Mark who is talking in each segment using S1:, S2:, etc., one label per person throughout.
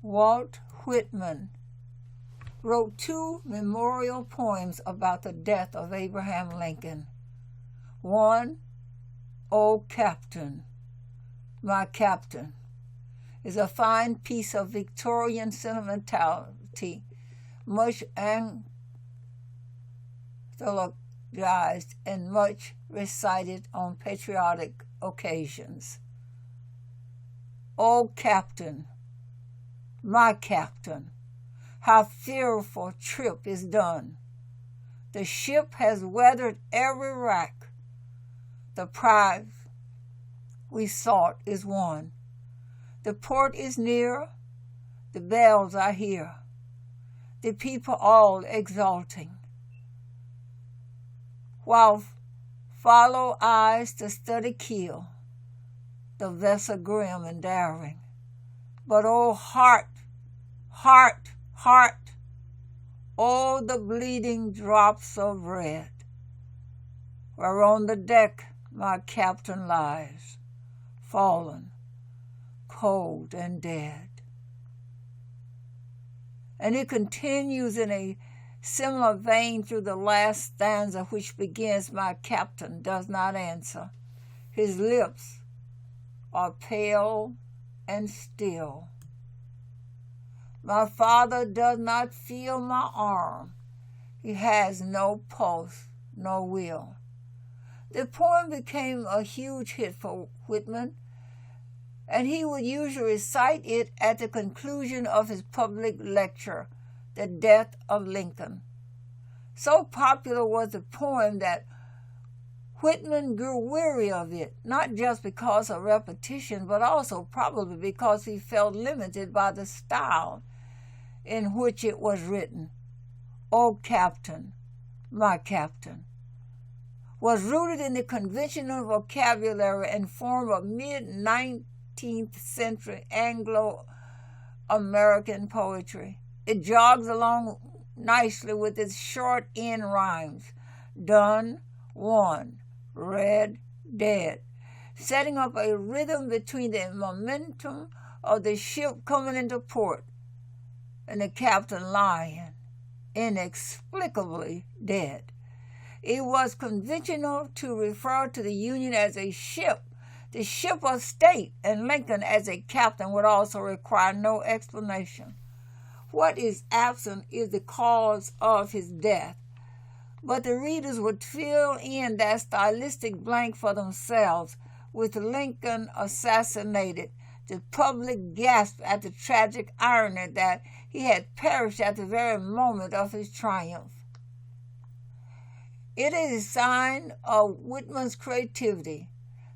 S1: Walt Whitman wrote two memorial poems about the death of Abraham Lincoln. One, "O Captain, My Captain," is a fine piece of Victorian sentimentality, much anthologized and much recited on patriotic occasions. O Captain, my Captain, how fearful trip is done. The ship has weathered every rack. The prize we sought is won. The port is near, the bells I hear, the people all exulting. While follow eyes to study keel, the vessel grim and daring. But oh heart, heart, heart, oh the bleeding drops of red, where on the deck my captain lies, fallen, cold and dead. And it continues in a similar vein through the last stanza, which begins, "My captain does not answer. His lips are pale and still. My father does not feel my arm. He has no pulse, no will." The poem became a huge hit for Whitman, and he would usually recite it at the conclusion of his public lecture, The Death of Lincoln. So popular was the poem that Whitman grew weary of it, not just because of repetition, but also probably because he felt limited by the style in which it was written. "O Captain, My Captain," was rooted in the conventional vocabulary and form of mid-19th century Anglo-American poetry. It jogs along nicely with its short end rhymes, done, won, read, dead, setting up a rhythm between the momentum of the ship coming into port and the captain lying inexplicably dead. It was conventional to refer to the Union as a ship, the ship of state, and Lincoln as a captain would also require no explanation. What is absent is the cause of his death, but the readers would fill in that stylistic blank for themselves. With Lincoln assassinated, the public gasped at the tragic irony that he had perished at the very moment of his triumph. It is a sign of Whitman's creativity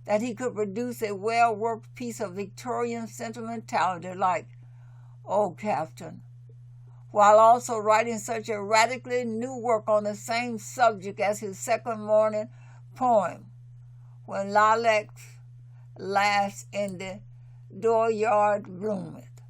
S1: that he could produce a well-worked piece of Victorian sentimentality like "O Captain," while also writing such a radically new work on the same subject as his second Mourning poem, "When Lilacs Last in the Dooryard Bloometh."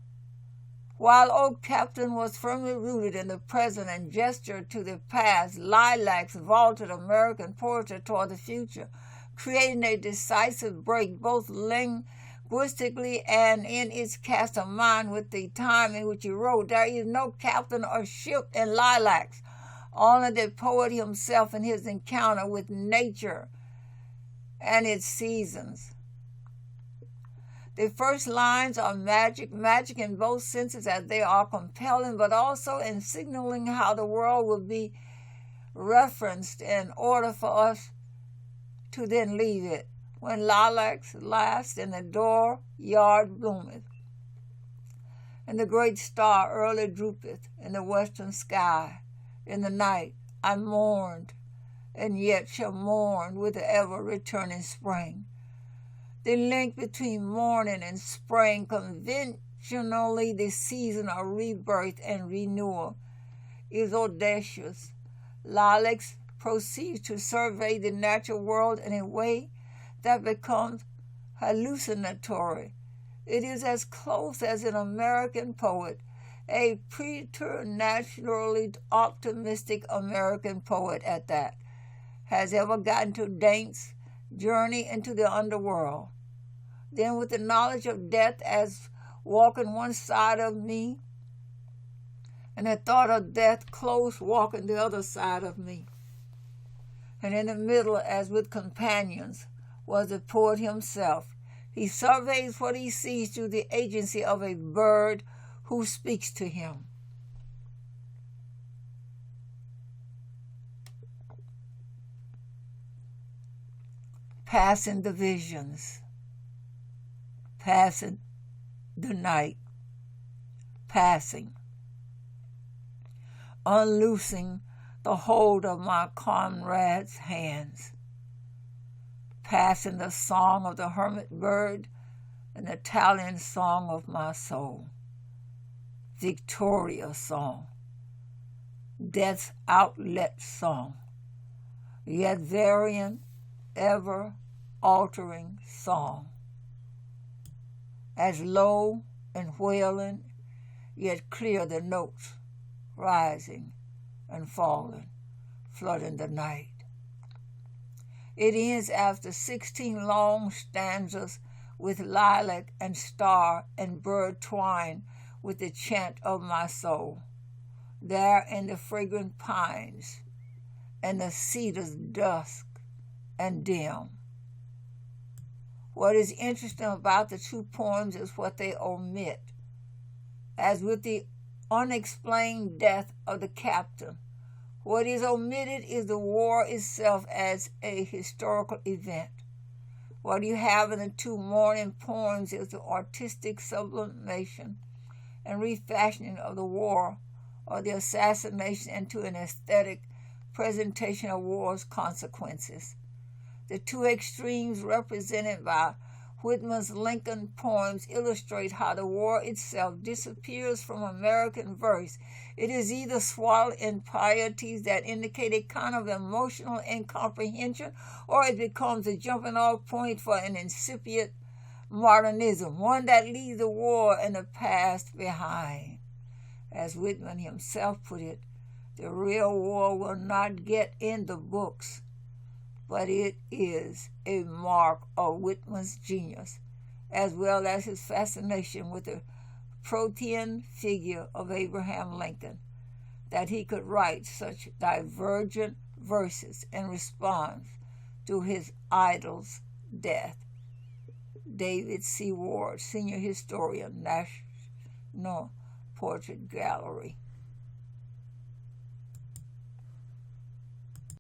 S1: While O Captain was firmly rooted in the present and gestured to the past, Lilacs vaulted American poetry toward the future, creating a decisive break both linguistically and in its cast of mind with the time in which he wrote. There is no captain or ship in Lilacs, only the poet himself in his encounter with nature and its seasons. The first lines are magic in both senses, as they are compelling, but also in signaling how the world will be referenced in order for us to then leave it. "When lilacs last in the dooryard bloometh, and the great star early droopeth in the western sky. In the night I mourned, and yet shall mourn with the ever-returning spring." The link between morning and spring, conventionally the season of rebirth and renewal, is audacious. Lilacs proceeds to survey the natural world in a way that becomes hallucinatory. It is as close as an American poet, a preternaturally optimistic American poet at that, has ever gotten to Dank's journey into the underworld. Then, with the knowledge of death as walking one side of me, and the thought of death close walking the other side of me. And in the middle, as with companions, was the poet himself. He surveys what he sees through the agency of a bird who speaks to him. Passing the visions, passing the night, passing, unloosing the hold of my comrade's hands, passing the song of the hermit bird and the Italian song of my soul, Victoria song, death's outlet song, yet varying, ever-altering song, as low and wailing, yet clear the notes, rising and falling, flooding the night. It ends after 16 long stanzas with lilac and star and bird twine with the chant of my soul, there in the fragrant pines and the cedars dusk and dim. What is interesting about the two poems is what they omit. As with the unexplained death of the captain, what is omitted is the war itself as a historical event. What you have in the two Mourning poems is the artistic sublimation and refashioning of the war or the assassination into an aesthetic presentation of war's consequences. The two extremes represented by Whitman's Lincoln poems illustrate how the war itself disappears from American verse. It is either swallowed in pieties that indicate a kind of emotional incomprehension, or it becomes a jumping-off point for an incipient modernism, one that leaves the war and the past behind. As Whitman himself put it, the real war will not get in the books, but it is a mark of Whitman's genius, as well as his fascination with the protean figure of Abraham Lincoln, that he could write such divergent verses in response to his idol's death. David C. Ward, Senior Historian, National Portrait Gallery.